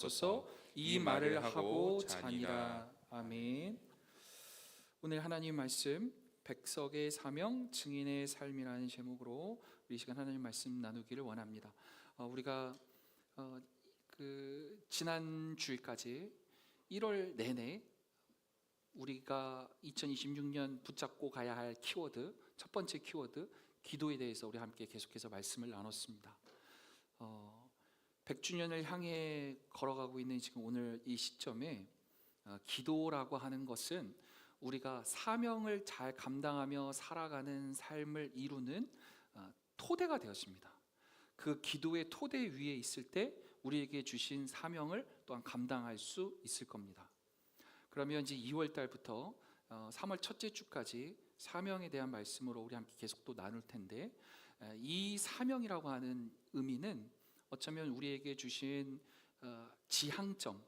소서 이 말을 하고 자니라. 아멘. 오늘 하나님 말씀 백석의 사명 증인의 삶이라는 제목으로 우리 시간 하나님 말씀 나누기를 원합니다. 우리가 지난 주일까지 1월 내내 우리가 2026년 붙잡고 가야 할 키워드, 첫 번째 키워드 기도에 대해서 우리 함께 계속해서 말씀을 나눴습니다. 100주년을 향해 걸어가고 있는 지금 오늘 이 시점에 기도라고 하는 것은 우리가 사명을 잘 감당하며 살아가는 삶을 이루는 토대가 되었습니다. 그 기도의 토대 위에 있을 때 우리에게 주신 사명을 또한 감당할 수 있을 겁니다. 그러면 이제 2월 달부터 3월 첫째 주까지 사명에 대한 말씀으로 우리 함께 계속 또 나눌 텐데, 이 사명이라고 하는 의미는 어쩌면 우리에게 주신 지향점,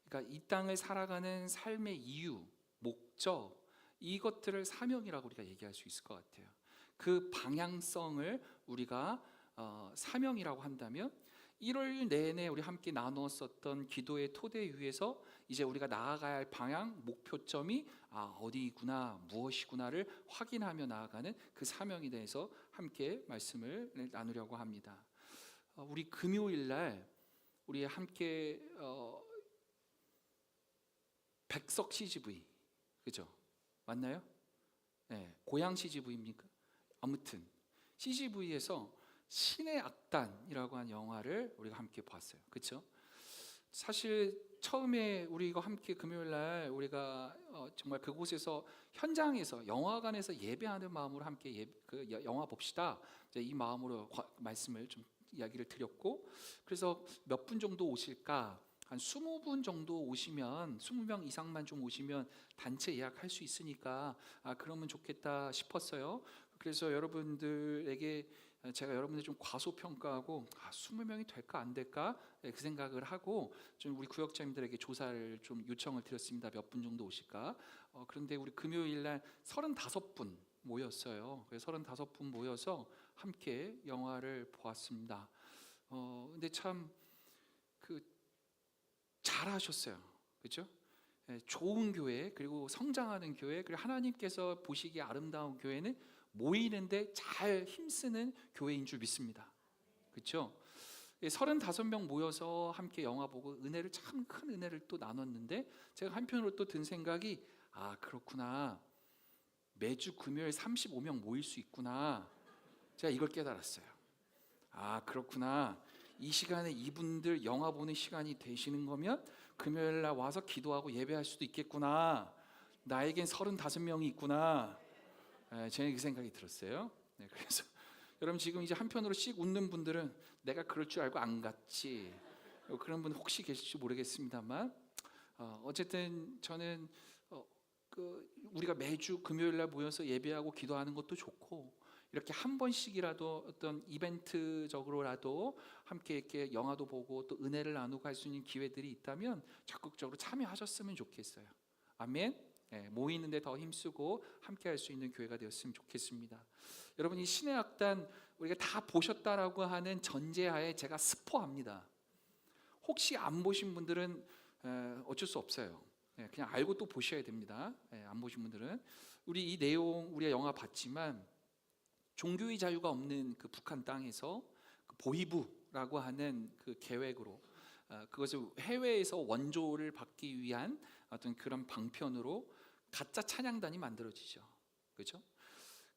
그러니까 이 땅을 살아가는 삶의 이유, 목적, 이것들을 사명이라고 우리가 얘기할 수 있을 것 같아요. 그 방향성을 우리가 사명이라고 한다면 1월 내내 우리 함께 나누었었던 기도의 토대 위에서 이제 우리가 나아가야 할 방향, 목표점이 어디구나, 무엇이구나를 확인하며 나아가는 그 사명에 대해서 함께 말씀을 나누려고 합니다. 우리 금요일 날 우리 함께 백석 CGV, 그죠? 맞나요? 네, 고향 CGV입니까? 아무튼 CGV에서 신의 악단이라고 하는 영화를 우리가 함께 봤어요. 그렇죠? 사실 처음에 우리 이거 함께 금요일 날 우리가 정말 그곳에서 현장에서 영화관에서 예배하는 마음으로 함께 그 영화 봅시다. 이 마음으로 말씀을 좀 이야기를 드렸고, 그래서 몇 분 정도 오실까? 한 20분 정도 오시면, 20명 이상만 좀 오시면 단체 예약할 수 있으니까 그러면 좋겠다 싶었어요. 그래서 여러분들에게 제가 여러분들 좀 과소평가하고 20명이 될까 안 될까 그 생각을 하고 좀 우리 구역장님들에게 조사를 좀 요청을 드렸습니다. 몇 분 정도 오실까? 그런데 우리 금요일 날 35분 모였어요. 그래서 35분 모여서 함께 영화를 보았습니다. 근데 참 잘하셨어요. 그렇죠? 좋은 교회, 그리고 성장하는 교회, 그리고 하나님께서 보시기에 아름다운 교회는 모이는데 잘 힘쓰는 교회인 줄 믿습니다. 그렇죠? 35명 모여서 함께 영화 보고 은혜를, 참 큰 은혜를 또 나눴는데, 제가 한편으로 또 든 생각이 그렇구나, 매주 금요일 35명 모일 수 있구나, 제가 이걸 깨달았어요. 그렇구나, 이 시간에 이분들 영화 보는 시간이 되시는 거면 금요일 날 와서 기도하고 예배할 수도 있겠구나, 나에겐 35명이 있구나, 저는 그 생각이 들었어요. 그래서 여러분 지금 이제 한편으로 씩 웃는 분들은 내가 그럴 줄 알고 안 갔지, 그런 분 혹시 계실지 모르겠습니다만, 어쨌든 저는 우리가 매주 금요일 날 모여서 예배하고 기도하는 것도 좋고, 이렇게 한 번씩이라도 어떤 이벤트적으로라도 함께 이렇게 영화도 보고 또 은혜를 나누고 할 수 있는 기회들이 있다면 적극적으로 참여하셨으면 좋겠어요. 아멘. 모이는데 더 힘쓰고 함께 할 수 있는 교회가 되었으면 좋겠습니다. 여러분, 이 신의 악단 우리가 다 보셨다라고 하는 전제하에 제가 스포합니다. 혹시 안 보신 분들은 어쩔 수 없어요. 그냥 알고 또 보셔야 됩니다. 안 보신 분들은 우리 이 내용, 우리가 영화 봤지만 종교의 자유가 없는 그 북한 땅에서 그 보이부라고 하는 그 계획으로 그것을 해외에서 원조를 받기 위한 어떤 그런 방편으로 가짜 찬양단이 만들어지죠. 그렇죠?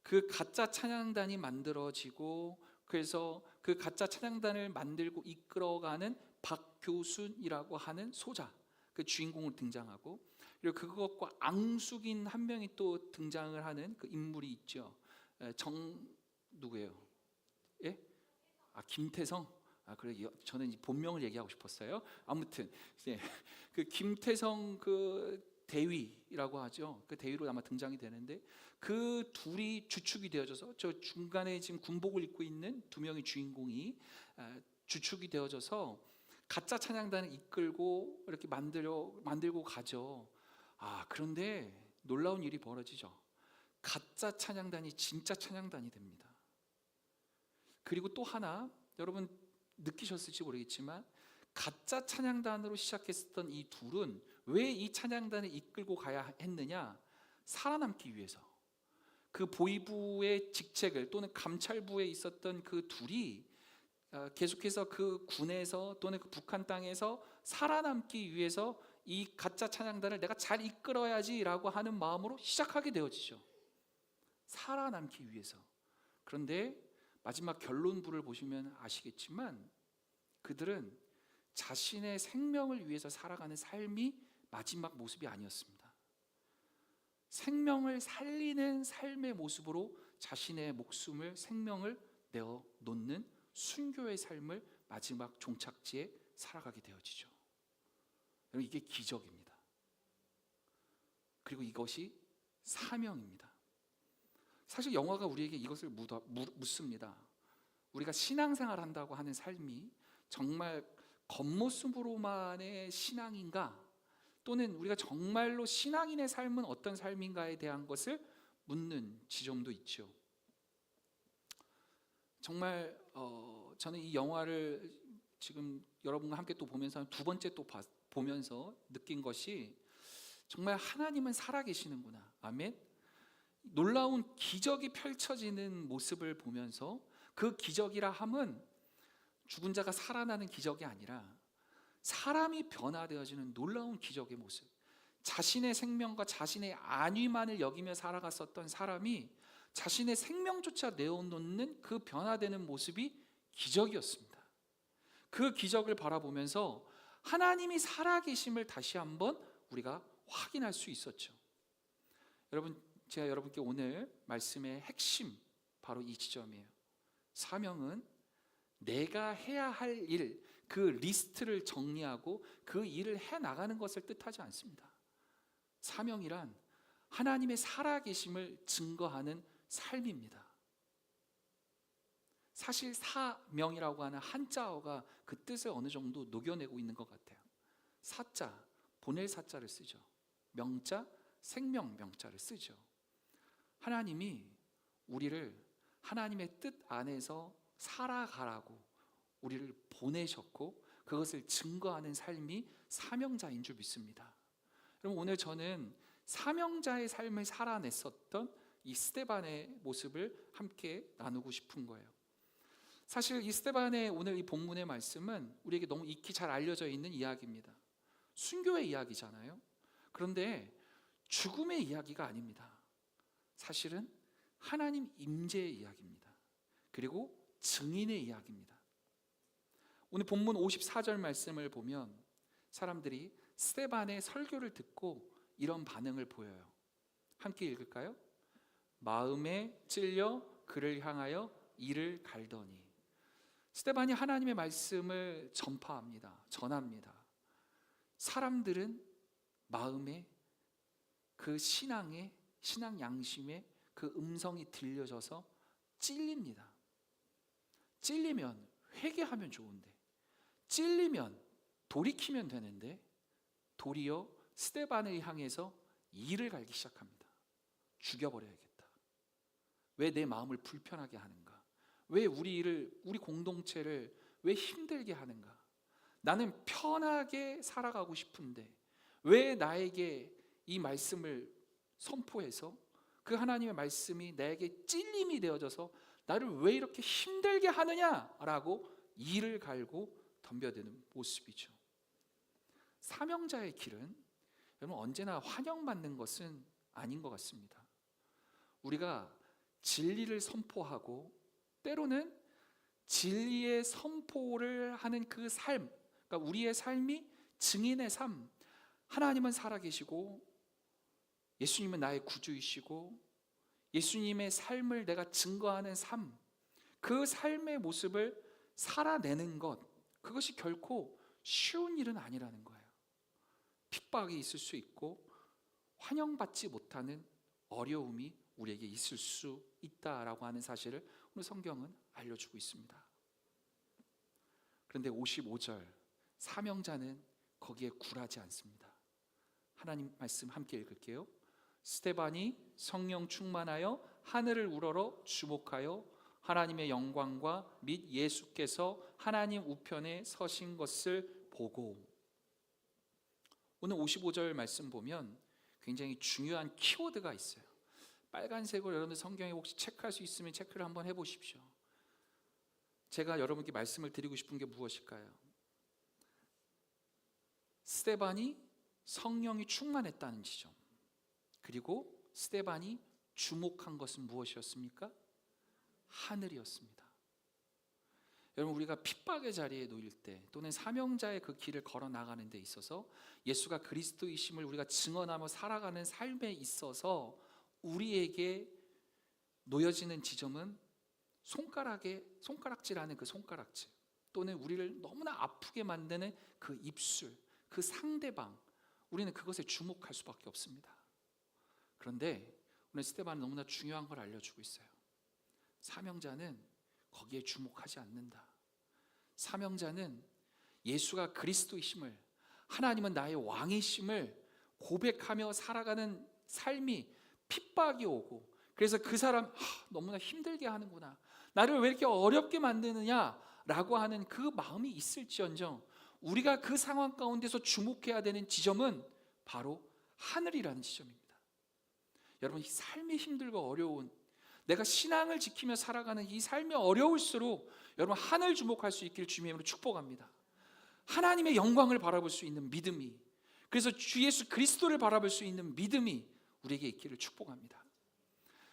그 가짜 찬양단이 만들어지고, 그래서 그 가짜 찬양단을 만들고 이끌어가는 박교순이라고 하는 소자, 그 주인공을 등장하고, 그리고 그것과 앙숙인 한 명이 또 등장을 하는 그 인물이 있죠. 누구예요? 예? 김태성. 그래, 저는 본명을 얘기하고 싶었어요. 아무튼 그 김태성 그 대위라고 하죠. 그 대위로 아마 등장이 되는데, 그 둘이 주축이 되어져서, 저 중간에 지금 군복을 입고 있는 두 명의 주인공이 주축이 되어져서 가짜 찬양단을 이끌고 이렇게 만들고 가죠. 그런데 놀라운 일이 벌어지죠. 가짜 찬양단이 진짜 찬양단이 됩니다. 그리고 또 하나, 여러분 느끼셨을지 모르겠지만 가짜 찬양단으로 시작했었던 이 둘은 왜 이 찬양단을 이끌고 가야 했느냐? 살아남기 위해서. 그 보위부의 직책을 또는 감찰부에 있었던 그 둘이 계속해서 그 군에서 또는 그 북한 땅에서 살아남기 위해서 이 가짜 찬양단을 내가 잘 이끌어야지라고 하는 마음으로 시작하게 되어지죠. 살아남기 위해서. 그런데 마지막 결론부를 보시면 아시겠지만 그들은 자신의 생명을 위해서 살아가는 삶이 마지막 모습이 아니었습니다. 생명을 살리는 삶의 모습으로 자신의 목숨을, 생명을 내어 놓는 순교의 삶을 마지막 종착지에 살아가게 되어지죠. 여러분, 이게 기적입니다. 그리고 이것이 사명입니다. 사실 영화가 우리에게 이것을 묻습니다. 우리가 신앙생활 한다고 하는 삶이 정말 겉모습으로만의 신앙인가? 또는 우리가 정말로 신앙인의 삶은 어떤 삶인가에 대한 것을 묻는 지점도 있죠. 정말 저는 이 영화를 지금 여러분과 함께 또 보면서 두 번째 또 보면서 느낀 것이 정말 하나님은 살아계시는구나. 아멘. 놀라운 기적이 펼쳐지는 모습을 보면서 그 기적이라 함은 죽은 자가 살아나는 기적이 아니라 사람이 변화되어지는 놀라운 기적의 모습. 자신의 생명과 자신의 안위만을 여기며 살아갔었던 사람이 자신의 생명조차 내어놓는 그 변화되는 모습이 기적이었습니다. 그 기적을 바라보면서 하나님이 살아계심을 다시 한번 우리가 확인할 수 있었죠. 여러분, 제가 여러분께 오늘 말씀의 핵심 바로 이 지점이에요. 사명은 내가 해야 할 일, 그 리스트를 정리하고 그 일을 해나가는 것을 뜻하지 않습니다. 사명이란 하나님의 살아계심을 증거하는 삶입니다. 사실 사명이라고 하는 한자어가 그 뜻을 어느 정도 녹여내고 있는 것 같아요. 사자, 보낼 사자를 쓰죠. 명자, 생명 명자를 쓰죠. 하나님이 우리를 하나님의 뜻 안에서 살아가라고 우리를 보내셨고 그것을 증거하는 삶이 사명자인 줄 믿습니다. 여러분, 오늘 저는 사명자의 삶을 살아냈었던 이 스데반의 모습을 함께 나누고 싶은 거예요. 사실 이 스데반의 오늘 이 본문의 말씀은 우리에게 너무 익히 잘 알려져 있는 이야기입니다. 순교의 이야기잖아요. 그런데 죽음의 이야기가 아닙니다. 사실은 하나님 임재의 이야기입니다. 그리고 증인의 이야기입니다. 오늘 본문 54절 말씀을 보면 사람들이 스데반의 설교를 듣고 이런 반응을 보여요. 함께 읽을까요? 마음에 찔려 그를 향하여 이를 갈더니. 스데반이 하나님의 말씀을 전합니다. 사람들은 마음에 그 신앙 양심에 그 음성이 들려져서 찔립니다. 찔리면 회개하면 좋은데, 찔리면 돌이키면 되는데 도리어 스데반을 향해서 이를 갈기 시작합니다. 죽여버려야겠다. 왜 내 마음을 불편하게 하는가? 왜 우리 공동체를 왜 힘들게 하는가? 나는 편하게 살아가고 싶은데 왜 나에게 이 말씀을 선포해서 그 하나님의 말씀이 나에게 찔림이 되어져서 나를 왜 이렇게 힘들게 하느냐라고 이를 갈고 덤벼드는 모습이죠. 사명자의 길은 여러분 언제나 환영받는 것은 아닌 것 같습니다. 우리가 진리를 선포하고 때로는 진리의 선포를 하는 그 삶, 그러니까 우리의 삶이 증인의 삶, 하나님은 살아계시고 예수님은 나의 구주이시고 예수님의 삶을 내가 증거하는 삶, 그 삶의 모습을 살아내는 것, 그것이 결코 쉬운 일은 아니라는 거예요. 핍박이 있을 수 있고 환영받지 못하는 어려움이 우리에게 있을 수 있다라고 하는 사실을 오늘 성경은 알려주고 있습니다. 그런데 55절, 사명자는 거기에 굴하지 않습니다. 하나님 말씀 함께 읽을게요. 스데반이 성령 충만하여 하늘을 우러러 주목하여 하나님의 영광과 및 예수께서 하나님 우편에 서신 것을 보고. 오늘 55절 말씀 보면 굉장히 중요한 키워드가 있어요. 빨간색으로 여러분들 성경에 혹시 체크할 수 있으면 체크를 한번 해보십시오. 제가 여러분께 말씀을 드리고 싶은 게 무엇일까요? 스데반이 성령이 충만했다는 지점, 그리고 스데반이 주목한 것은 무엇이었습니까? 하늘이었습니다. 여러분, 우리가 핍박의 자리에 놓일 때 또는 사명자의 그 길을 걸어 나가는 데 있어서 예수가 그리스도이심을 우리가 증언하며 살아가는 삶에 있어서 우리에게 놓여지는 지점은 손가락질하는 그 손가락질, 또는 우리를 너무나 아프게 만드는 그 입술, 그 상대방, 우리는 그것에 주목할 수밖에 없습니다. 그런데 오늘 스데반은 너무나 중요한 걸 알려주고 있어요. 사명자는 거기에 주목하지 않는다. 사명자는 예수가 그리스도이심을, 하나님은 나의 왕이심을 고백하며 살아가는 삶이 핍박이 오고, 그래서 그 사람 너무나 힘들게 하는구나, 나를 왜 이렇게 어렵게 만드느냐 라고 하는 그 마음이 있을지언정 우리가 그 상황 가운데서 주목해야 되는 지점은 바로 하늘이라는 지점입니다. 여러분, 이 삶이 힘들고 어려운, 내가 신앙을 지키며 살아가는 이 삶이 어려울수록 여러분 하늘 주목할 수 있기를 주님의 이름으로 축복합니다. 하나님의 영광을 바라볼 수 있는 믿음이, 그래서 주 예수 그리스도를 바라볼 수 있는 믿음이 우리에게 있기를 축복합니다.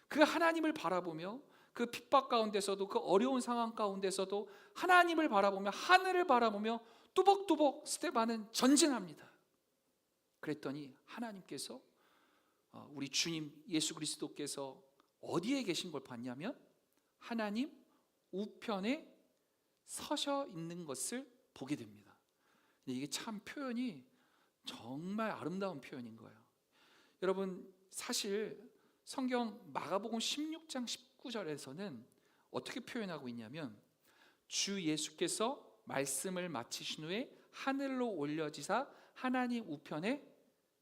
그 하나님을 바라보며 그 핍박 가운데서도, 그 어려운 상황 가운데서도 하나님을 바라보며, 하늘을 바라보며 뚜벅뚜벅 스데반은 전진합니다. 그랬더니 하나님께서, 우리 주님 예수 그리스도께서 어디에 계신 걸 봤냐면 하나님 우편에 서셔 있는 것을 보게 됩니다. 근데 이게 참 표현이 정말 아름다운 표현인 거예요. 여러분, 사실 성경 마가복음 16장 19절에서는 어떻게 표현하고 있냐면, 주 예수께서 말씀을 마치신 후에 하늘로 올려지사 하나님 우편에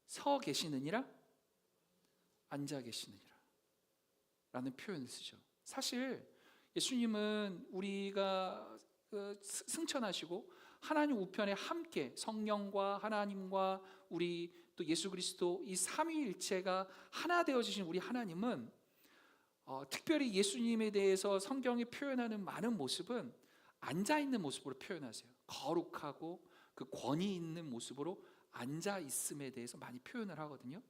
서 계시느니라, 앉아 계시느니라 라는 표현을 쓰죠. 사실 예수님은 우리가 승천하시고 하나님 우편에 함께 성령과 하나님과 우리 또 예수 그리스도 이 삼위일체가 하나 되어지신 우리 하나님은 특별히 예수님에 대해서 성경이 표현하는 많은 모습은 앉아있는 모습으로 표현하세요. 거룩하고 그 권위 있는 모습으로 앉아있음에 대해서 많이 표현을 하거든요.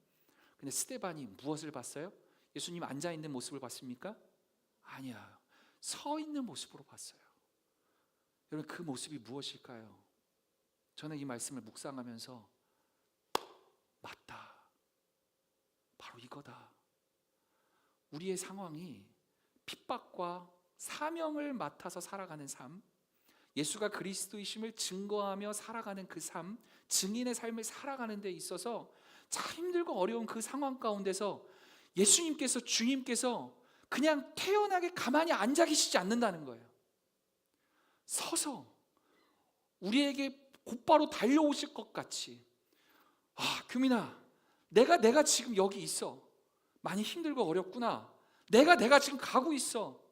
근데 스데반이 무엇을 봤어요? 예수님 앉아있는 모습을 봤습니까? 아니야, 서 있는 모습으로 봤어요. 여러분, 그 모습이 무엇일까요? 저는 이 말씀을 묵상하면서 맞다, 바로 이거다. 우리의 상황이 핍박과 사명을 맡아서 살아가는 삶, 예수가 그리스도이심을 증거하며 살아가는 그 삶, 증인의 삶을 살아가는 데 있어서 참 힘들고 어려운 그 상황 가운데서 예수님께서, 주님께서 그냥 태연하게 가만히 앉아 계시지 않는다는 거예요. 서서 우리에게 곧바로 달려오실 것 같이, 규민아, 내가 지금 여기 있어, 많이 힘들고 어렵구나, 내가 지금 가고 있어,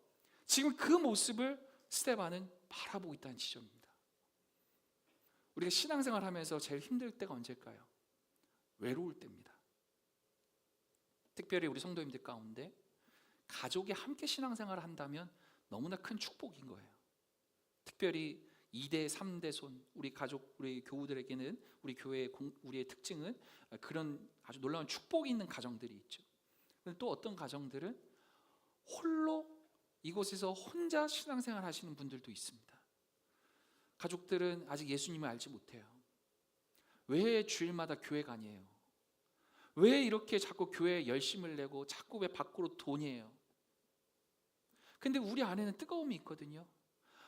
지금 그 모습을 스데반은 바라보고 있다는 지점입니다. 우리가 신앙생활 하면서 제일 힘들 때가 언제일까요? 외로울 때입니다. 특별히 우리 성도님들 가운데 가족이 함께 신앙생활을 한다면 너무나 큰 축복인 거예요. 특별히 2대, 3대 손, 우리 가족, 우리 교우들에게는, 우리 교회의 우리의 특징은 그런 아주 놀라운 축복이 있는 가정들이 있죠. 그런데 또 어떤 가정들은 홀로 이곳에서 혼자 신앙생활 하시는 분들도 있습니다. 가족들은 아직 예수님을 알지 못해요. 왜 주일마다 교회 가니에요? 왜 이렇게 자꾸 교회에 열심을 내고 자꾸 왜 밖으로 돈이에요? 근데 우리 안에는 뜨거움이 있거든요.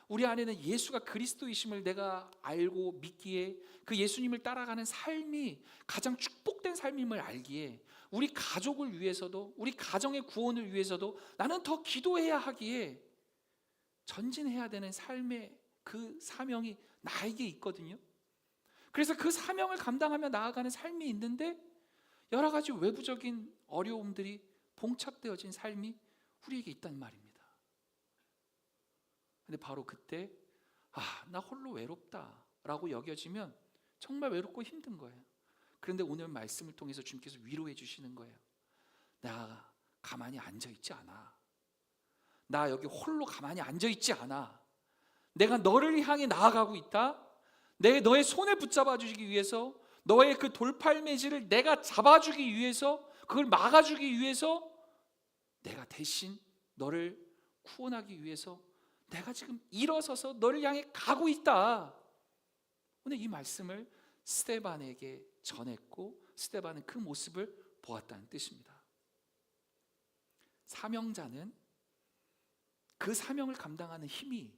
우리 안에는 예수가 그리스도이심을 내가 알고 믿기에, 그 예수님을 따라가는 삶이 가장 축복된 삶임을 알기에, 우리 가족을 위해서도, 우리 가정의 구원을 위해서도 나는 더 기도해야 하기에 전진해야 되는 삶의 그 사명이 나에게 있거든요. 그래서 그 사명을 감당하며 나아가는 삶이 있는데 여러 가지 외부적인 어려움들이 봉착되어진 삶이 우리에게 있단 말입니다. 근데 바로 그때 나 홀로 외롭다 라고 여겨지면 정말 외롭고 힘든 거예요. 그런데 오늘 말씀을 통해서 주님께서 위로해 주시는 거예요. 나 가만히 앉아 있지 않아. 나 여기 홀로 가만히 앉아 있지 않아. 내가 너를 향해 나아가고 있다. 너의 손을 붙잡아 주기 위해서, 너의 그 돌팔매질을 내가 잡아주기 위해서, 그걸 막아주기 위해서 내가 대신 너를 구원하기 위해서 내가 지금 일어서서 너를 향해 가고 있다. 오늘 이 말씀을 스데반에게 전했고 스데반은 그 모습을 보았다는 뜻입니다. 사명자는 그 사명을 감당하는 힘이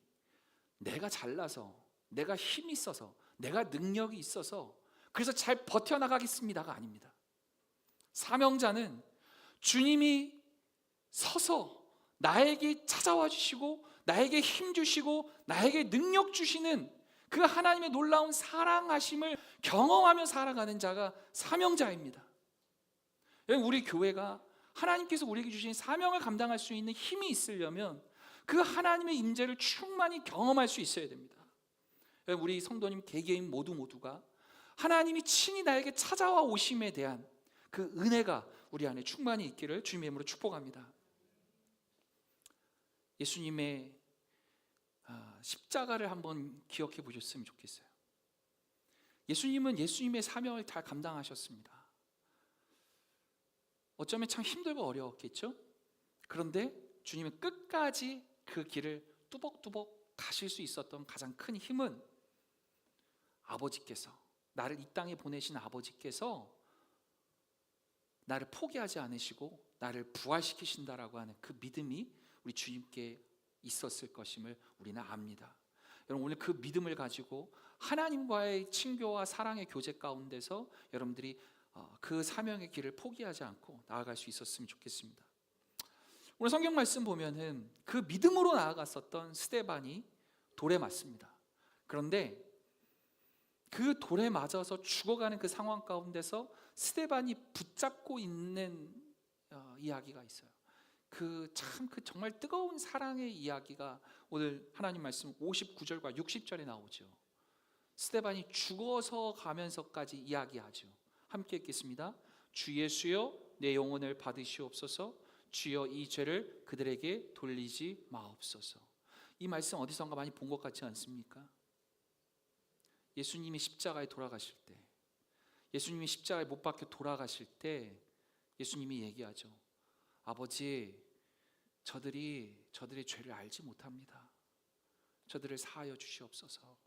내가 잘나서, 내가 힘이 있어서, 내가 능력이 있어서 그래서 잘 버텨나가겠습니다가 아닙니다. 사명자는 주님이 서서 나에게 찾아와 주시고 나에게 힘 주시고 나에게 능력 주시는 그 하나님의 놀라운 사랑하심을 경험하며 살아가는 자가 사명자입니다. 우리 교회가 하나님께서 우리에게 주신 사명을 감당할 수 있는 힘이 있으려면 그 하나님의 임재를 충만히 경험할 수 있어야 됩니다. 우리 성도님 개개인 모두가 하나님이 친히 나에게 찾아와 오심에 대한 그 은혜가 우리 안에 충만히 있기를 주님의 이름으로 축복합니다. 예수님의 십자가를 한번 기억해 보셨으면 좋겠어요. 예수님은 예수님의 사명을 잘 감당하셨습니다. 어쩌면 참 힘들고 어려웠겠죠? 그런데 주님은 끝까지 그 길을 뚜벅뚜벅 가실 수 있었던 가장 큰 힘은 아버지께서, 나를 이 땅에 보내신 아버지께서 나를 포기하지 않으시고 나를 부활시키신다라고 하는 그 믿음이 우리 주님께 있었을 것임을 우리는 압니다. 여러분, 오늘 그 믿음을 가지고 하나님과의 친교와 사랑의 교제 가운데서 여러분들이 그 사명의 길을 포기하지 않고 나아갈 수 있었으면 좋겠습니다. 오늘 성경 말씀 보면은 그 믿음으로 나아갔었던 스데반이 돌에 맞습니다. 그런데 그 돌에 맞아서 죽어가는 그 상황 가운데서 스데반이 붙잡고 있는 이야기가 있어요. 그 정말 뜨거운 사랑의 이야기가 오늘 하나님 말씀 59절과 60절에 나오죠. 스데반이 죽어서 가면서까지 이야기하죠. 함께 읽겠습니다. 주 예수여 내 영혼을 받으시옵소서. 주여 이 죄를 그들에게 돌리지 마옵소서. 이 말씀 어디선가 많이 본 것 같지 않습니까? 예수님이 십자가에 돌아가실 때, 예수님이 십자가에 못 박혀 돌아가실 때 예수님이 얘기하죠. 아버지, 저들이 죄를 알지 못합니다. 저들을 사하여 주시옵소서.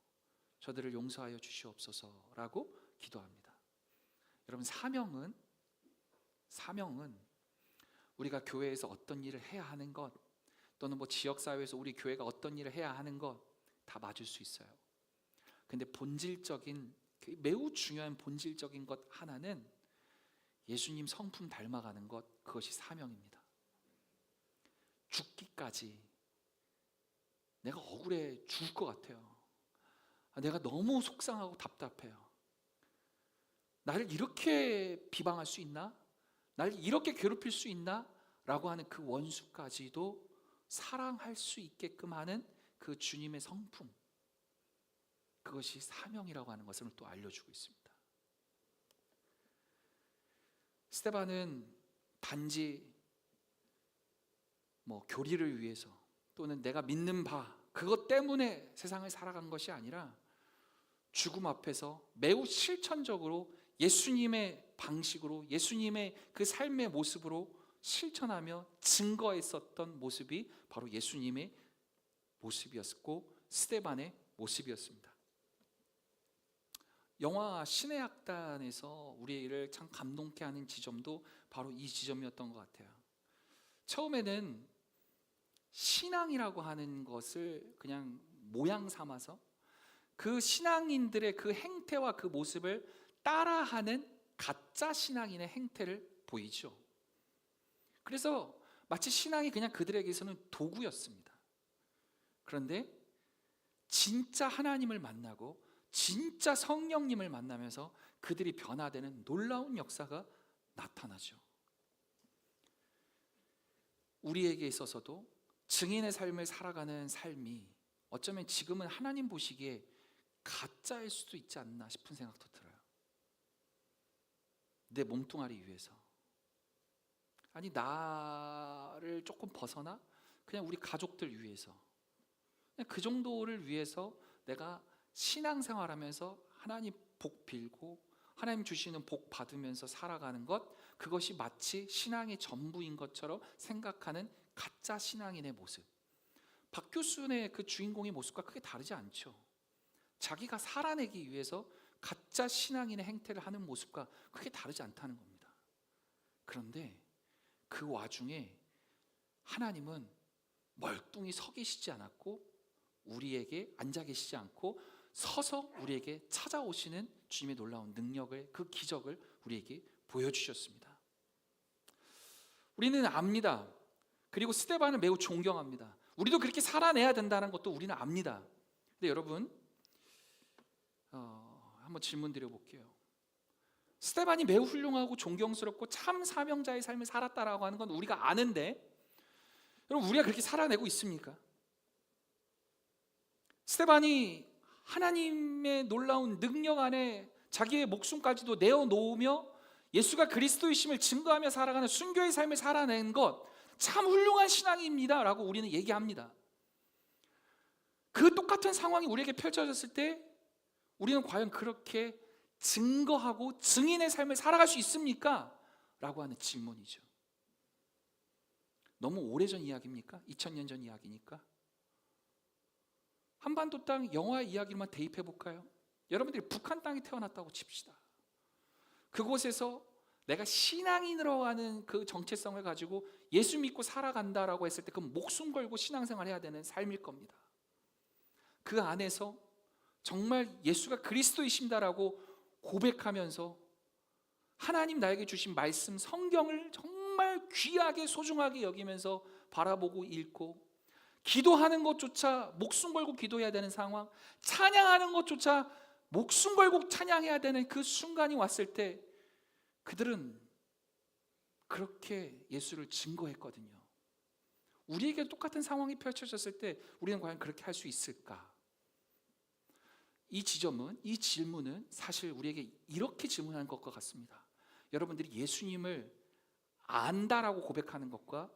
저들을 용서하여 주시옵소서라고 기도합니다. 여러분, 사명은 우리가 교회에서 어떤 일을 해야 하는 것, 또는 지역사회에서 우리 교회가 어떤 일을 해야 하는 것 다 맞을 수 있어요. 근데 본질적인, 매우 중요한 본질적인 것 하나는 예수님 성품 닮아가는 것, 그것이 사명입니다. 죽기까지 내가 억울해 죽을 것 같아요. 내가 너무 속상하고 답답해요. 나를 이렇게 비방할 수 있나? 나를 이렇게 괴롭힐 수 있나? 라고 하는 그 원수까지도 사랑할 수 있게끔 하는 그 주님의 성품, 그것이 사명이라고 하는 것을 또 알려주고 있습니다. 스데반은 단지 교리를 위해서 또는 내가 믿는 바 그것 때문에 세상을 살아간 것이 아니라 죽음 앞에서 매우 실천적으로 예수님의 방식으로, 예수님의 그 삶의 모습으로 실천하며 증거했었던 모습이 바로 예수님의 모습이었고 스데반의 모습이었습니다. 영화 신의 악단에서 우리를 참 감동케 하는 지점도 바로 이 지점이었던 것 같아요. 처음에는 신앙이라고 하는 것을 그냥 모양 삼아서 그 신앙인들의 그 행태와 그 모습을 따라하는 가짜 신앙인의 행태를 보이죠. 그래서 마치 신앙이 그냥 그들에게서는 도구였습니다. 그런데 진짜 하나님을 만나고 진짜 성령님을 만나면서 그들이 변화되는 놀라운 역사가 나타나죠. 우리에게 있어서도 증인의 삶을 살아가는 삶이 어쩌면 지금은 하나님 보시기에 가짜일 수도 있지 않나 싶은 생각도 들어요. 내 몸뚱아리 위해서. 아니, 나를 조금 벗어나 그냥 우리 가족들 위해서, 그냥 그 정도를 위해서 내가 신앙생활하면서 하나님 복 빌고 하나님 주시는 복 받으면서 살아가는 것, 그것이 마치 신앙의 전부인 것처럼 생각하는 가짜 신앙인의 모습. 박교순의 그 주인공의 모습과 크게 다르지 않죠. 자기가 살아내기 위해서 가짜 신앙인의 행태를 하는 모습과 크게 다르지 않다는 겁니다. 그런데 그 와중에 하나님은 멀뚱히 서 계시지 않았고, 우리에게 앉아 계시지 않고 서서 우리에게 찾아오시는 주님의 놀라운 능력을, 그 기적을 우리에게 보여주셨습니다. 우리는 압니다. 그리고 스데반을 매우 존경합니다. 우리도 그렇게 살아내야 된다는 것도 우리는 압니다. 근데 여러분, 한번 질문 드려볼게요. 스데반이 매우 훌륭하고 존경스럽고 참 사명자의 삶을 살았다라고 하는 건 우리가 아는데, 여러분, 우리가 그렇게 살아내고 있습니까? 스데반이 하나님의 놀라운 능력 안에 자기의 목숨까지도 내어놓으며 예수가 그리스도이심을 증거하며 살아가는 순교의 삶을 살아낸 것, 참 훌륭한 신앙입니다 라고 우리는 얘기합니다. 그 똑같은 상황이 우리에게 펼쳐졌을 때 우리는 과연 그렇게 증거하고 증인의 삶을 살아갈 수 있습니까? 라고 하는 질문이죠. 너무 오래전 이야기입니까? 2000년 전 이야기니까? 한반도 땅 영화 이야기만 대입해 볼까요? 여러분들이 북한 땅에 태어났다고 칩시다. 그곳에서 내가 신앙인으로 하는 그 정체성을 가지고 예수 믿고 살아간다라고 했을 때 그 목숨 걸고 신앙생활 해야 되는 삶일 겁니다. 그 안에서 정말 예수가 그리스도이십니다라고 고백하면서 하나님 나에게 주신 말씀 성경을 정말 귀하게 소중하게 여기면서 바라보고 읽고, 기도하는 것조차 목숨 걸고 기도해야 되는 상황, 찬양하는 것조차 목숨 걸고 찬양해야 되는 그 순간이 왔을 때 그들은 그렇게 예수를 증거했거든요. 우리에게 똑같은 상황이 펼쳐졌을 때 우리는 과연 그렇게 할 수 있을까? 이 지점은, 이 질문은 사실 우리에게 이렇게 질문하는 것과 같습니다. 여러분들이 예수님을 안다라고 고백하는 것과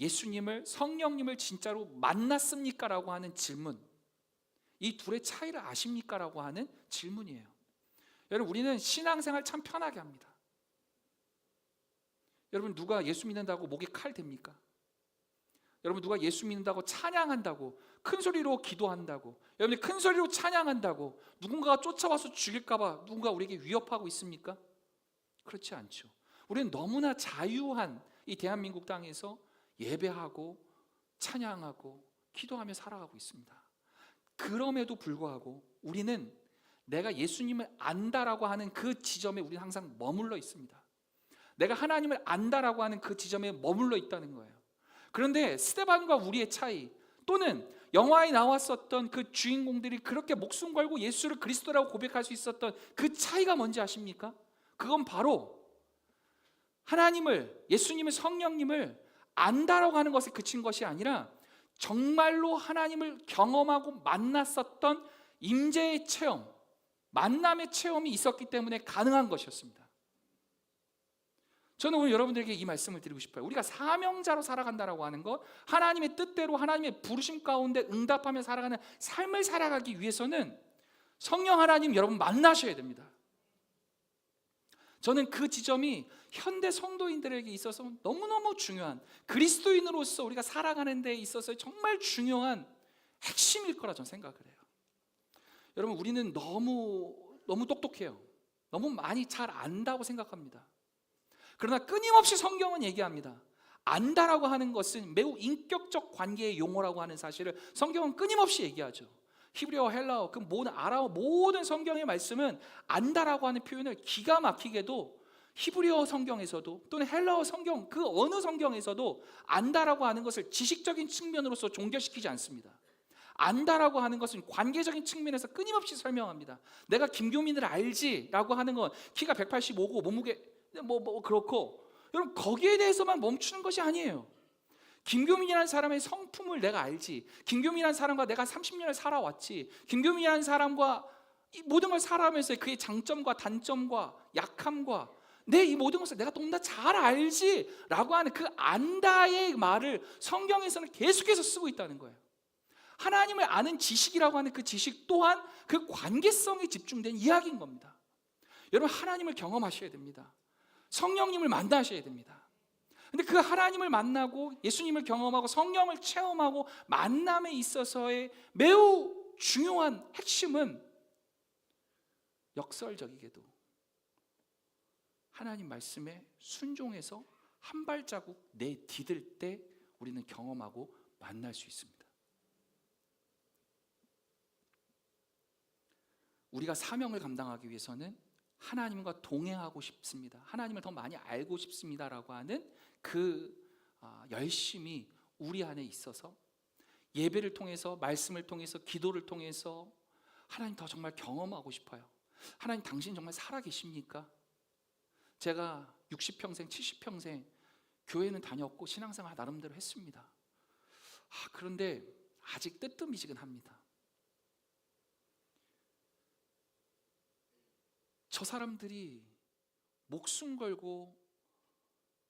예수님을, 성령님을 진짜로 만났습니까? 라고 하는 질문, 이 둘의 차이를 아십니까? 라고 하는 질문이에요. 여러분, 우리는 신앙생활 참 편하게 합니다. 여러분, 누가 예수 믿는다고 목에 칼 댑니까? 여러분, 누가 예수 믿는다고 찬양한다고, 큰 소리로 기도한다고, 여러분들 큰 소리로 찬양한다고 누군가가 쫓아와서 죽일까봐 누군가 우리에게 위협하고 있습니까? 그렇지 않죠. 우리는 너무나 자유한 이 대한민국 땅에서 예배하고 찬양하고 기도하며 살아가고 있습니다. 그럼에도 불구하고 우리는 내가 예수님을 안다라고 하는 그 지점에 우리는 항상 머물러 있습니다. 내가 하나님을 안다라고 하는 그 지점에 머물러 있다는 거예요. 그런데 스데반과 우리의 차이, 또는 영화에 나왔었던 그 주인공들이 그렇게 목숨 걸고 예수를 그리스도라고 고백할 수 있었던 그 차이가 뭔지 아십니까? 그건 바로 하나님을, 예수님의 성령님을 안다라고 하는 것에 그친 것이 아니라 정말로 하나님을 경험하고 만났었던 임재의 체험, 만남의 체험이 있었기 때문에 가능한 것이었습니다. 저는 오늘 여러분들에게 이 말씀을 드리고 싶어요. 우리가 사명자로 살아간다라고 하는 것, 하나님의 뜻대로 하나님의 부르심 가운데 응답하며 살아가는 삶을 살아가기 위해서는 성령 하나님 여러분 만나셔야 됩니다. 저는 그 지점이 현대 성도인들에게 있어서 너무너무 중요한, 그리스도인으로서 우리가 살아가는 데 있어서 정말 중요한 핵심일 거라 저는 생각을 해요. 여러분, 우리는 너무 똑똑해요. 너무 많이 잘 안다고 생각합니다. 그러나 끊임없이 성경은 얘기합니다. 안다라고 하는 것은 매우 인격적 관계의 용어라고 하는 사실을 성경은 끊임없이 얘기하죠. 히브리어, 헬라어, 그 모든 아라어, 모든 성경의 말씀은 안다라고 하는 표현을 기가 막히게도 히브리어 성경에서도 또는 헬라어 성경, 그 어느 성경에서도 안다라고 하는 것을 지식적인 측면으로서 종결시키지 않습니다. 안다라고 하는 것은 관계적인 측면에서 끊임없이 설명합니다. 내가 김교민을 알지라고 하는 건 키가 185고 몸무게 그렇고, 여러분 거기에 대해서만 멈추는 것이 아니에요. 김교민이라는 사람의 성품을 내가 알지, 김교민이라는 사람과 내가 30년을 살아왔지, 김교민이라는 사람과 이 모든 걸 살아가면서 그의 장점과 단점과 약함과 내 이 모든 것을 내가 너무나 잘 알지 라고 하는 그 안다의 말을 성경에서는 계속해서 쓰고 있다는 거예요. 하나님을 아는 지식이라고 하는 그 지식 또한 그 관계성에 집중된 이야기인 겁니다. 여러분, 하나님을 경험하셔야 됩니다. 성령님을 만나셔야 됩니다. 근데 그 하나님을 만나고 예수님을 경험하고 성령을 체험하고 만남에 있어서의 매우 중요한 핵심은 역설적이게도 하나님 말씀에 순종해서 한 발자국 내디딜 때 우리는 경험하고 만날 수 있습니다. 우리가 사명을 감당하기 위해서는 하나님과 동행하고 싶습니다. 하나님을 더 많이 알고 싶습니다라고 하는 그 열심이 우리 안에 있어서 예배를 통해서, 말씀을 통해서, 기도를 통해서 하나님 더 정말 경험하고 싶어요. 하나님, 당신 정말 살아계십니까? 제가 60평생, 70평생 교회는 다녔고 신앙생활 나름대로 했습니다. 그런데 아직 뜨뜻미지근합니다. 저 사람들이 목숨 걸고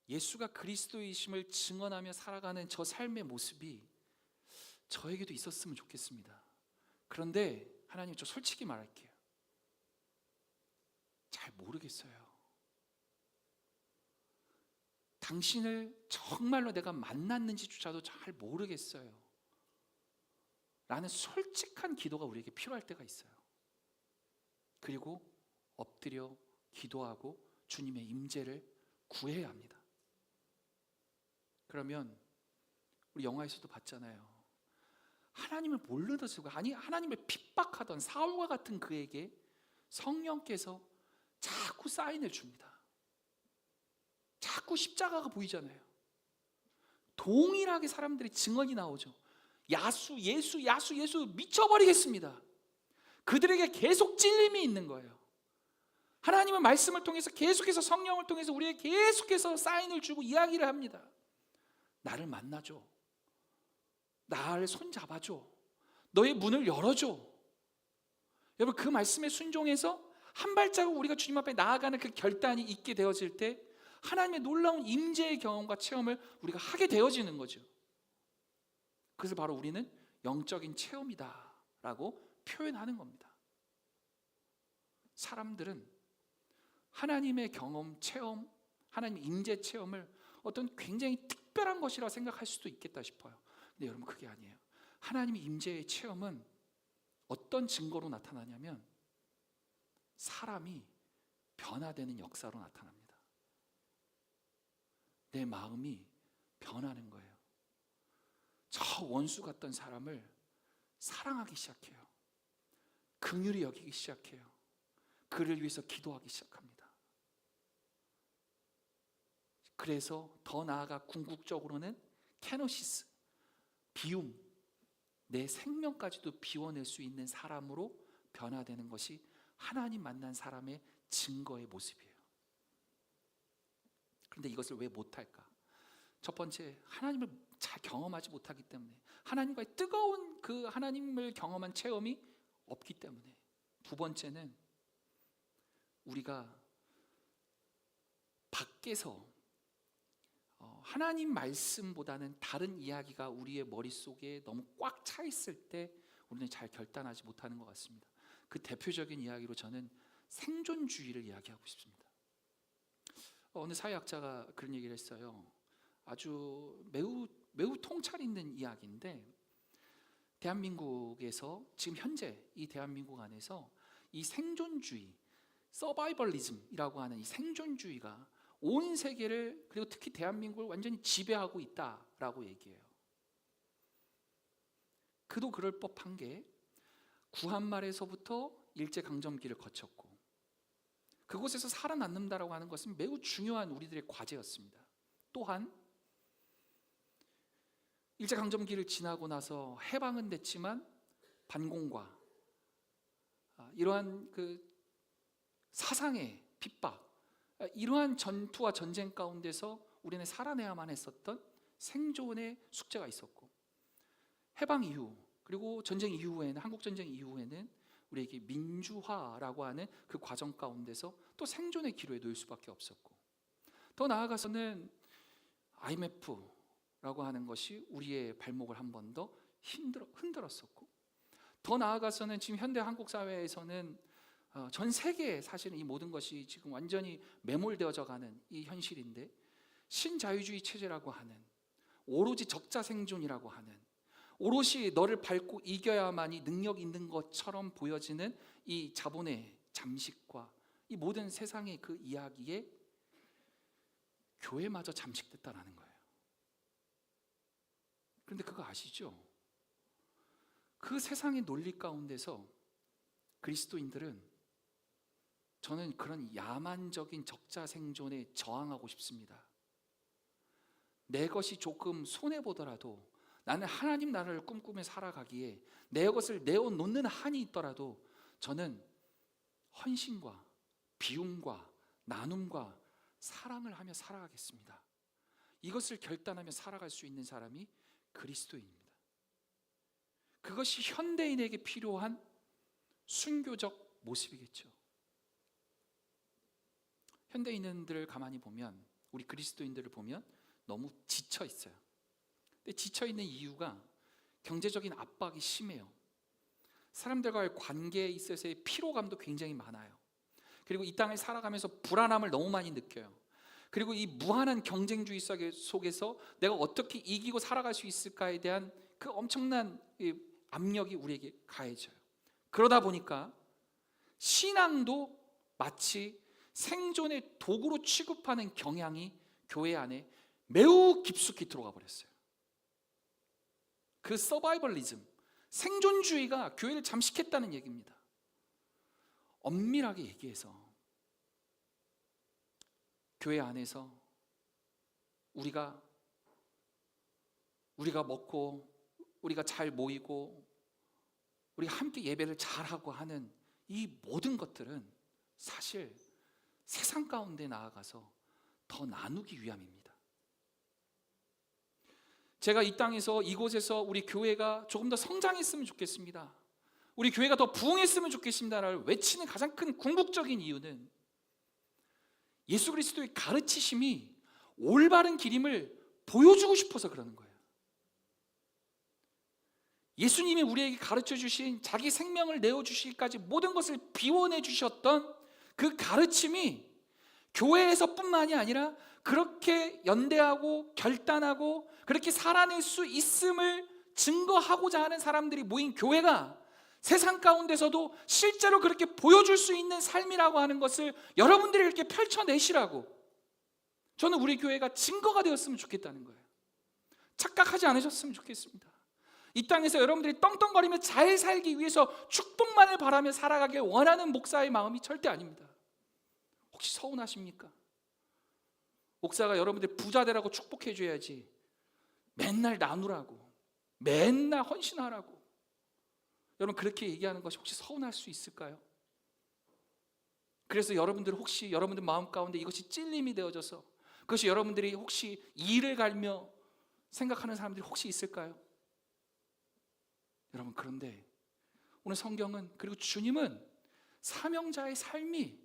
예수가 그리스도이심을 증언하며 살아가는 저 삶의 모습이 저에게도 있었으면 좋겠습니다. 그런데 하나님, 저 솔직히 말할게요. 잘 모르겠어요. 당신을 정말로 내가 만났는지조차도 잘 모르겠어요. 라는 솔직한 기도가 우리에게 필요할 때가 있어요. 그리고 엎드려 기도하고 주님의 임재를 구해야 합니다. 그러면 우리 영화에서도 봤잖아요. 하나님을 모르던 수가, 아니 하나님을 핍박하던 사울과 같은 그에게 성령께서 자꾸 사인을 줍니다. 자꾸 십자가가 보이잖아요. 동일하게 사람들의 증언이 나오죠. 야수, 예수 미쳐버리겠습니다. 그들에게 계속 찔림이 있는 거예요. 하나님의 말씀을 통해서 계속해서, 성령을 통해서 우리에게 계속해서 사인을 주고 이야기를 합니다. 나를 만나줘. 나를 손잡아줘. 너의 문을 열어줘. 여러분, 그 말씀에 순종해서 한 발자국 우리가 주님 앞에 나아가는 그 결단이 있게 되어질 때 하나님의 놀라운 임재의 경험과 체험을 우리가 하게 되어지는 거죠. 그래서 바로 우리는 영적인 체험이다 라고 표현하는 겁니다. 사람들은 하나님의 경험, 체험, 하나님의 임재 체험을 어떤 굉장히 특별한 것이라고 생각할 수도 있겠다 싶어요. 근데 여러분, 그게 아니에요. 하나님의 임재의 체험은 어떤 증거로 나타나냐면 사람이 변화되는 역사로 나타납니다. 내 마음이 변하는 거예요. 저 원수 같던 사람을 사랑하기 시작해요. 긍휼히 여기기 시작해요. 그를 위해서 기도하기 시작합니다. 그래서 더 나아가 궁극적으로는 케노시스, 비움, 내 생명까지도 비워낼 수 있는 사람으로 변화되는 것이 하나님 만난 사람의 증거의 모습이에요. 그런데 이것을 왜 못할까? 첫 번째, 하나님을 잘 경험하지 못하기 때문에, 하나님과의 뜨거운 그 하나님을 경험한 체험이 없기 때문에. 두 번째는 우리가 밖에서 하나님 말씀보다는 다른 이야기가 우리의 머릿속에 너무 꽉 차 있을 때 우리는 잘 결단하지 못하는 것 같습니다. 그 대표적인 이야기로 저는 생존주의를 이야기하고 싶습니다. 어느 사회학자가 그런 얘기를 했어요. 아주 매우 통찰 있는 이야기인데, 대한민국에서 지금 현재 이 대한민국 안에서 이 생존주의, 서바이벌리즘이라고 하는 이 생존주의가 온 세계를, 그리고 특히 대한민국을 완전히 지배하고 있다라고 얘기해요. 그도 그럴 법한 게 구한말에서부터 일제강점기를 거쳤고 그곳에서 살아남는다라고 하는 것은 매우 중요한 우리들의 과제였습니다. 또한 일제강점기를 지나고 나서 해방은 됐지만 반공과 이러한 그 사상의 핍박, 이러한 전투와 전쟁 가운데서 우리는 살아내야만 했었던 생존의 숙제가 있었고, 해방 이후 그리고 전쟁 이후에는, 한국전쟁 이후에는 우리에게 민주화라고 하는 그 과정 가운데서 또 생존의 기로에 놓일 수밖에 없었고, 더 나아가서는 IMF라고 하는 것이 우리의 발목을 한 번 더 흔들었었고, 더 나아가서는 지금 현대 한국 사회에서는 전 세계에 사실은 이 모든 것이 지금 완전히 매몰되어져 가는 이 현실인데, 신자유주의 체제라고 하는, 오로지 적자 생존이라고 하는, 오롯이 너를 밟고 이겨야만이 능력 있는 것처럼 보여지는 이 자본의 잠식과 이 모든 세상의 그 이야기에 교회마저 잠식됐다라는 거예요. 그런데 그거 아시죠? 그 세상의 논리 가운데서 그리스도인들은, 저는 그런 야만적인 적자 생존에 저항하고 싶습니다. 내 것이 조금 손해보더라도 나는 하나님 나라를 꿈꾸며 살아가기에 내 것을 내어놓는 한이 있더라도 저는 헌신과 비움과 나눔과 사랑을 하며 살아가겠습니다. 이것을 결단하며 살아갈 수 있는 사람이 그리스도인입니다. 그것이 현대인에게 필요한 순교적 모습이겠죠. 현대인들을 가만히 보면, 우리 그리스도인들을 보면 너무 지쳐 있어요. 근데 지쳐 있는 이유가 경제적인 압박이 심해요. 사람들과의 관계에 있어서의 피로감도 굉장히 많아요. 그리고 이 땅을 살아가면서 불안함을 너무 많이 느껴요. 그리고 이 무한한 경쟁주의 속에서 내가 어떻게 이기고 살아갈 수 있을까에 대한 그 엄청난 압력이 우리에게 가해져요. 그러다 보니까 신앙도 마치 생존의 도구로 취급하는 경향이 교회 안에 매우 깊숙이 들어가 버렸어요. 그 서바이벌리즘, 생존주의가 교회를 잠식했다는 얘기입니다. 엄밀하게 얘기해서 교회 안에서 우리가 먹고, 우리가 잘 모이고, 우리가 함께 예배를 잘하고 하는 이 모든 것들은 사실 세상 가운데 나아가서 더 나누기 위함입니다. 제가 이 땅에서, 이곳에서 우리 교회가 조금 더 성장했으면 좋겠습니다, 우리 교회가 더 부흥했으면 좋겠습니다를 외치는 가장 큰 궁극적인 이유는 예수 그리스도의 가르치심이 올바른 길임을 보여주고 싶어서 그러는 거예요. 예수님이 우리에게 가르쳐 주신, 자기 생명을 내어주시기까지 모든 것을 비워내 주셨던 그 가르침이 교회에서뿐만이 아니라 그렇게 연대하고 결단하고 그렇게 살아낼 수 있음을 증거하고자 하는 사람들이 모인 교회가 세상 가운데서도 실제로 그렇게 보여줄 수 있는 삶이라고 하는 것을 여러분들이 이렇게 펼쳐내시라고, 저는 우리 교회가 증거가 되었으면 좋겠다는 거예요. 착각하지 않으셨으면 좋겠습니다. 이 땅에서 여러분들이 떵떵거리며 잘 살기 위해서 축복만을 바라며 살아가길 원하는 목사의 마음이 절대 아닙니다. 혹시 서운하십니까? 목사가 여러분들 부자 되라고 축복해 줘야지 맨날 나누라고, 맨날 헌신하라고, 여러분 그렇게 얘기하는 것이 혹시 서운할 수 있을까요? 그래서 여러분들 혹시 여러분들 마음 가운데 이것이 찔림이 되어져서 그것이 여러분들이 혹시 이를 갈며 생각하는 사람들이 혹시 있을까요? 여러분, 그런데 오늘 성경은, 그리고 주님은 사명자의 삶이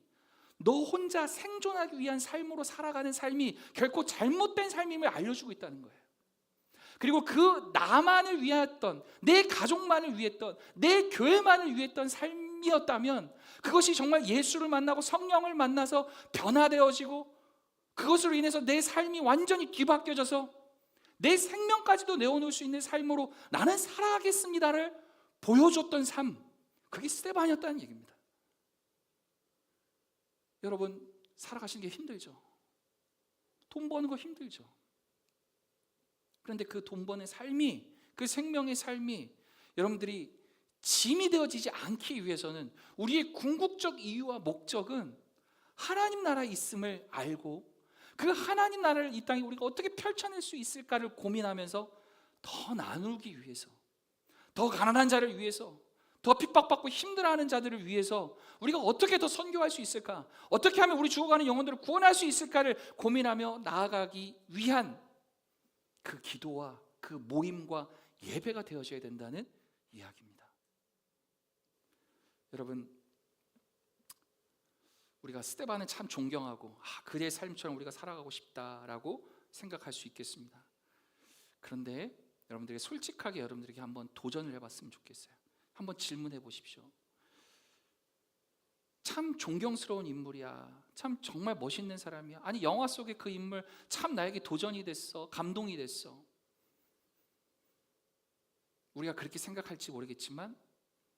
너 혼자 생존하기 위한 삶으로 살아가는 삶이 결코 잘못된 삶임을 알려주고 있다는 거예요. 그리고 그 나만을 위했던, 내 가족만을 위했던, 내 교회만을 위했던 삶이었다면 그것이 정말 예수를 만나고 성령을 만나서 변화되어지고 그것으로 인해서 내 삶이 완전히 뒤바뀌어져서 내 생명까지도 내어놓을 수 있는 삶으로 나는 살아가겠습니다를 보여줬던 삶, 그게 스데반이었다는 얘기입니다. 여러분, 살아가시는 게 힘들죠. 돈 버는 거 힘들죠. 그런데 그 돈 버는 삶이, 그 생명의 삶이 여러분들이 짐이 되어지지 않기 위해서는 우리의 궁극적 이유와 목적은 하나님 나라에 있음을 알고 그 하나님 나라를 이 땅에 우리가 어떻게 펼쳐낼 수 있을까를 고민하면서 더 나누기 위해서, 더 가난한 자를 위해서, 더 핍박받고 힘들어하는 자들을 위해서 우리가 어떻게 더 선교할 수 있을까, 어떻게 하면 우리 죽어가는 영혼들을 구원할 수 있을까를 고민하며 나아가기 위한 그 기도와 그 모임과 예배가 되어져야 된다는 이야기입니다. 여러분, 우리가 스데반을 참 존경하고 그의 삶처럼 우리가 살아가고 싶다라고 생각할 수 있겠습니다. 그런데 여러분들이 솔직하게 여러분들에게 한번 도전을 해봤으면 좋겠어요. 한번 질문해 보십시오. 참 존경스러운 인물이야, 참 정말 멋있는 사람이야, 아니 영화 속의 그 인물 참 나에게 도전이 됐어, 감동이 됐어. 우리가 그렇게 생각할지 모르겠지만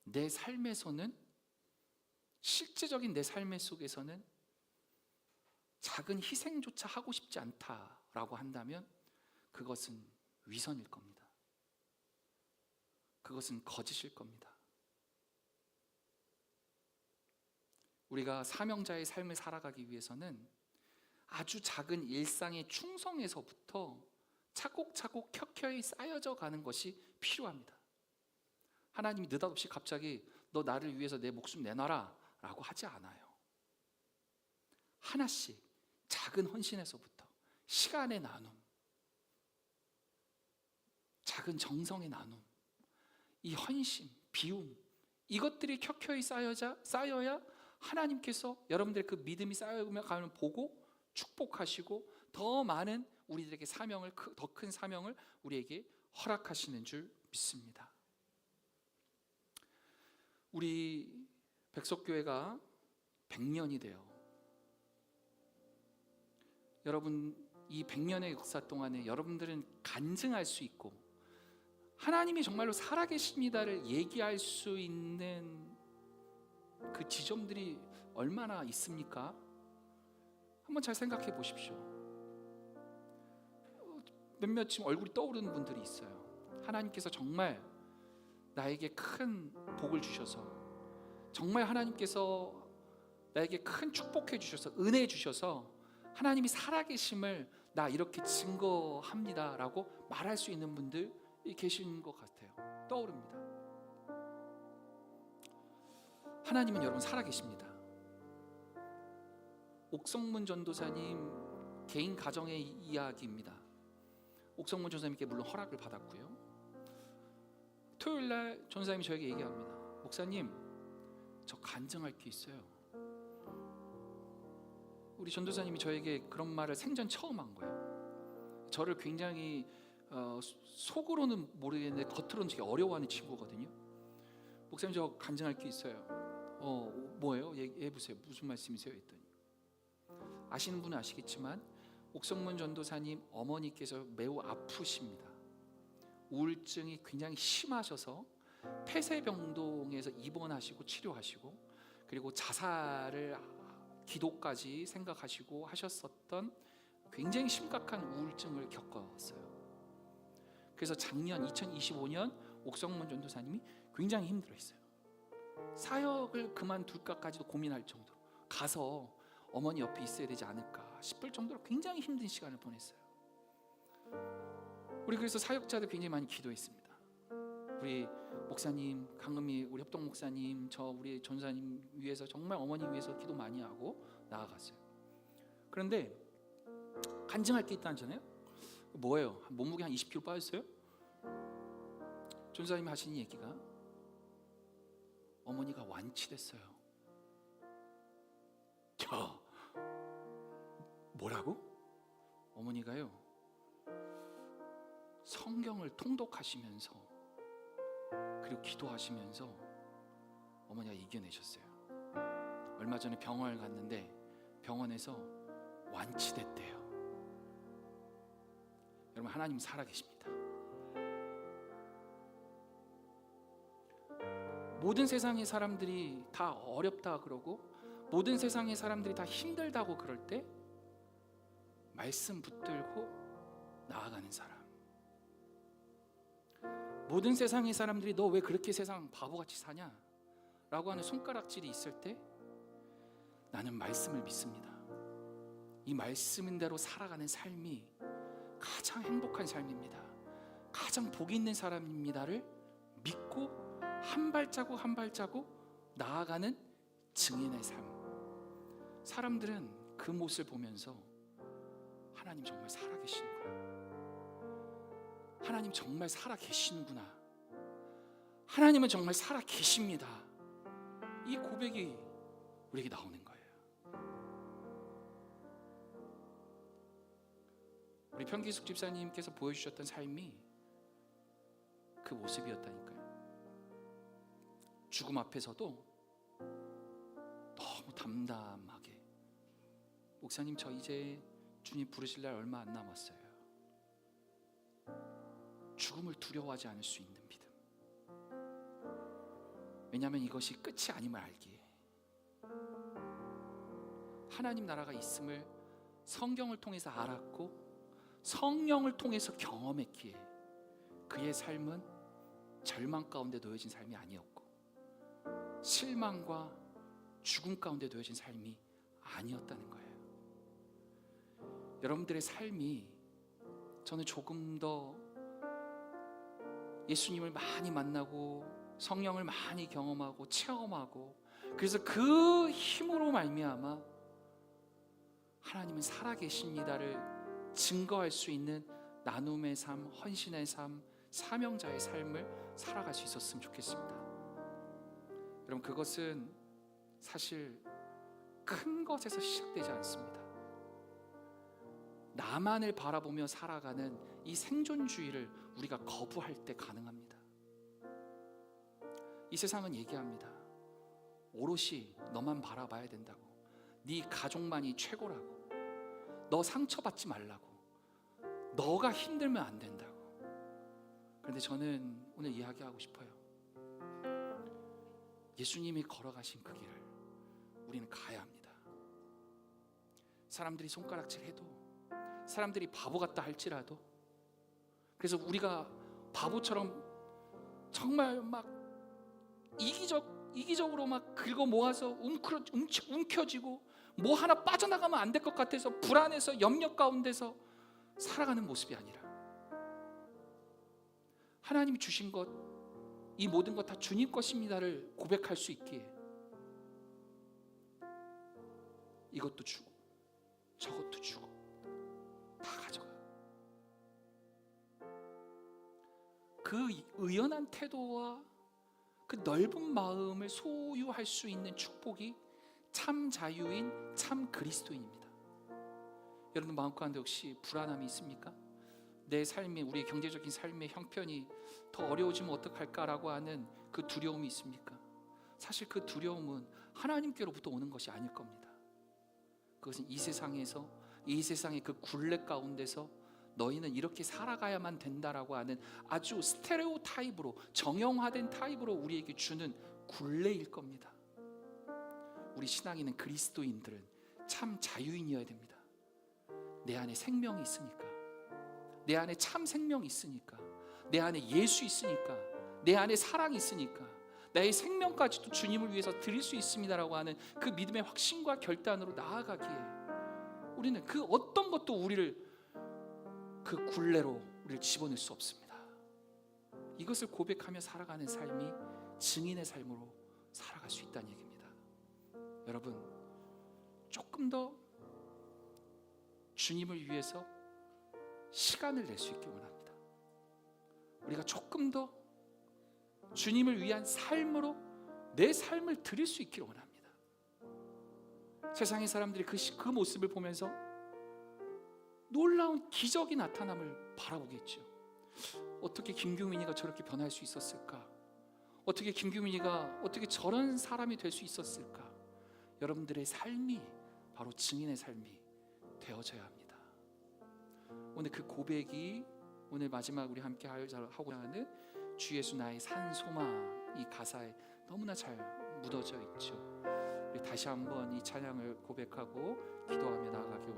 내 삶에서는, 실제적인 내 삶의 속에서는 작은 희생조차 하고 싶지 않다라고 한다면 그것은 위선일 겁니다. 그것은 거짓일 겁니다. 우리가 사명자의 삶을 살아가기 위해서는 아주 작은 일상의 충성에서부터 차곡차곡 켜켜이 쌓여져 가는 것이 필요합니다. 하나님이 느닷없이 갑자기 너 나를 위해서 내 목숨 내놔라 라고 하지 않아요. 하나씩 작은 헌신에서부터, 시간의 나눔, 작은 정성의 나눔, 이 헌신, 비움, 이것들이 켜켜이 쌓여야 하나님께서 여러분들의 그 믿음이 쌓여가면 보고 축복하시고 더 많은 우리들에게 사명을, 더 큰 사명을 우리에게 허락하시는 줄 믿습니다. 우리 백석교회가 100년이 돼요. 여러분, 이 100년의 역사 동안에 여러분들은 간증할 수 있고 하나님이 정말로 살아계십니다를 얘기할 수 있는 그 지점들이 얼마나 있습니까? 한번 잘 생각해 보십시오. 몇몇 지금 얼굴이 떠오르는 분들이 있어요. 하나님께서 정말 나에게 큰 복을 주셔서, 정말 하나님께서 나에게 큰 축복해 주셔서, 은혜 주셔서 하나님이 살아계심을 나 이렇게 증거합니다 라고 말할 수 있는 분들이 계신 것 같아요. 떠오릅니다. 하나님은 여러분 살아계십니다. 옥성문 전도사님 개인 가정의 이야기입니다. 옥성문 전도사님께 물론 허락을 받았고요. 토요일날 전도사님이 저에게 얘기합니다. 목사님, 저 간증할 게 있어요. 우리 전도사님이 저에게 그런 말을 생전 처음 한 거예요. 저를 굉장히 속으로는 모르겠는데 겉으로는 되게 어려워하는 친구거든요. 목사님, 저 간증할 게 있어요. 뭐예요? 얘기해보세요. 무슨 말씀이세요? 했더니 아시는 분은 아시겠지만 옥성문 전도사님 어머니께서 매우 아프십니다. 우울증이 굉장히 심하셔서 폐쇄병동에서 입원하시고 치료하시고, 그리고 자살을 기도까지 생각하시고 하셨었던 굉장히 심각한 우울증을 겪었어요. 그래서 작년 2025년 옥성문 전도사님이 굉장히 힘들어했어요. 사역을 그만둘까까지도 고민할 정도로, 가서 어머니 옆에 있어야 되지 않을까 싶을 정도로 굉장히 힘든 시간을 보냈어요. 우리 그래서 사역자들 굉장히 많이 기도했습니다. 우리 목사님, 강금희 우리 협동 목사님, 저 우리 전사님 위해서, 정말 어머니 위해서 기도 많이 하고 나아갔어요. 그런데 간증할 게 있다잖아요. 뭐예요? 몸무게 한 20kg 빠졌어요? 전사님이 하시는 얘기가 어머니가 완치됐어요. 뭐라고? 어머니가요, 성경을 통독하시면서 그리고 기도하시면서 어머니가 이겨내셨어요. 얼마 전에 병원을 갔는데 병원에서 완치됐대요. 여러분, 하나님 살아계십니다. 모든 세상의 사람들이 다 어렵다 그러고, 모든 세상의 사람들이 다 힘들다고 그럴 때 말씀 붙들고 나아가는 사람, 모든 세상의 사람들이 너 왜 그렇게 세상 바보같이 사냐 라고 하는 손가락질이 있을 때 나는 말씀을 믿습니다. 이 말씀대로 살아가는 삶이 가장 행복한 삶입니다. 가장 복 있는 사람입니다를 믿고 한 발자국 한 발자국 나아가는 증인의 삶. 사람들은 그 모습을 보면서 하나님 정말 살아계시는구나, 하나님 정말 살아계시는구나, 하나님은 정말 살아계십니다, 이 고백이 우리에게 나오는 거예요. 우리 편기숙 집사님께서 보여주셨던 삶이 그 모습이었다니까요. 죽음 앞에서도 너무 담담하게, 목사님 저 이제 주님 부르실 날 얼마 안 남았어요. 죽음을 두려워하지 않을 수 있는 믿음. 왜냐하면 이것이 끝이 아님을 알기에, 하나님 나라가 있음을 성경을 통해서 알았고 성령을 통해서 경험했기에 그의 삶은 절망 가운데 놓여진 삶이 아니었고 실망과 죽음 가운데 놓여진 삶이 아니었다는 거예요. 여러분들의 삶이, 저는 조금 더 예수님을 많이 만나고 성령을 많이 경험하고 체험하고, 그래서 그 힘으로 말미암아 하나님은 살아계십니다를 증거할 수 있는 나눔의 삶, 헌신의 삶, 사명자의 삶을 살아갈 수 있었으면 좋겠습니다. 여러분, 그것은 사실 큰 것에서 시작되지 않습니다. 나만을 바라보며 살아가는 이 생존주의를 우리가 거부할 때 가능합니다. 이 세상은 얘기합니다. 오롯이 너만 바라봐야 된다고, 네 가족만이 최고라고, 너 상처받지 말라고, 너가 힘들면 안 된다고. 그런데 저는 오늘 이야기하고 싶어요. 예수님이 걸어가신 그 길을 우리는 가야 합니다. 사람들이 손가락질해도, 사람들이 바보 같다 할지라도, 그래서 우리가 바보처럼 정말 막 이기적으로 막 긁어 모아서 움켜쥐고 뭐 하나 빠져나가면 안 될 것 같아서 불안해서 염려 가운데서 살아가는 모습이 아니라, 하나님이 주신 것, 이 모든 것 다 주님 것입니다를 고백할 수 있기에 이것도 주고 저것도 주고 다 가져가. 그 의연한 태도와 그 넓은 마음을 소유할 수 있는 축복이 참 자유인 참 그리스도인입니다. 여러분 마음 가운데 혹시 불안함이 있습니까? 내 삶에, 우리의 경제적인 삶의 형편이 더 어려워지면 어떡할까라고 하는 그 두려움이 있습니까? 사실 그 두려움은 하나님께로부터 오는 것이 아닐 겁니다. 그것은 이 세상에서, 이 세상의 그 굴레 가운데서 너희는 이렇게 살아가야만 된다라고 하는 아주 스테레오 타입으로, 정형화된 타입으로 우리에게 주는 굴레일 겁니다. 우리 신앙에 있는 그리스도인들은 참 자유인이어야 됩니다. 내 안에 생명이 있으니까, 내 안에 참 생명이 있으니까, 내 안에 예수 있으니까, 내 안에 사랑이 있으니까 나의 생명까지도 주님을 위해서 드릴 수 있습니다라고 하는 그 믿음의 확신과 결단으로 나아가기에 우리는 그 어떤 것도 우리를 그 굴레로 우리를 집어넣을 수 없습니다. 이것을 고백하며 살아가는 삶이 증인의 삶으로 살아갈 수 있다는 얘기입니다. 여러분, 조금 더 주님을 위해서 시간을 낼 수 있길 원합니다. 우리가 조금 더 주님을 위한 삶으로 내 삶을 드릴 수 있기를 원합니다. 세상의 사람들이 그 모습을 보면서 놀라운 기적이 나타남을 바라보겠죠. 어떻게 김규민이가 저렇게 변할 수 있었을까? 어떻게 김규민이가 어떻게 저런 사람이 될 수 있었을까? 여러분들의 삶이 바로 증인의 삶이 되어져야 합니다. 오늘 그 고백이, 오늘 마지막 우리 함께 하고자 하는 주 예수 나의 산 소망, 이 가사에 너무나 잘 묻어져 있죠. 우리 다시 한번 이 찬양을 고백하고 기도하며 나아가길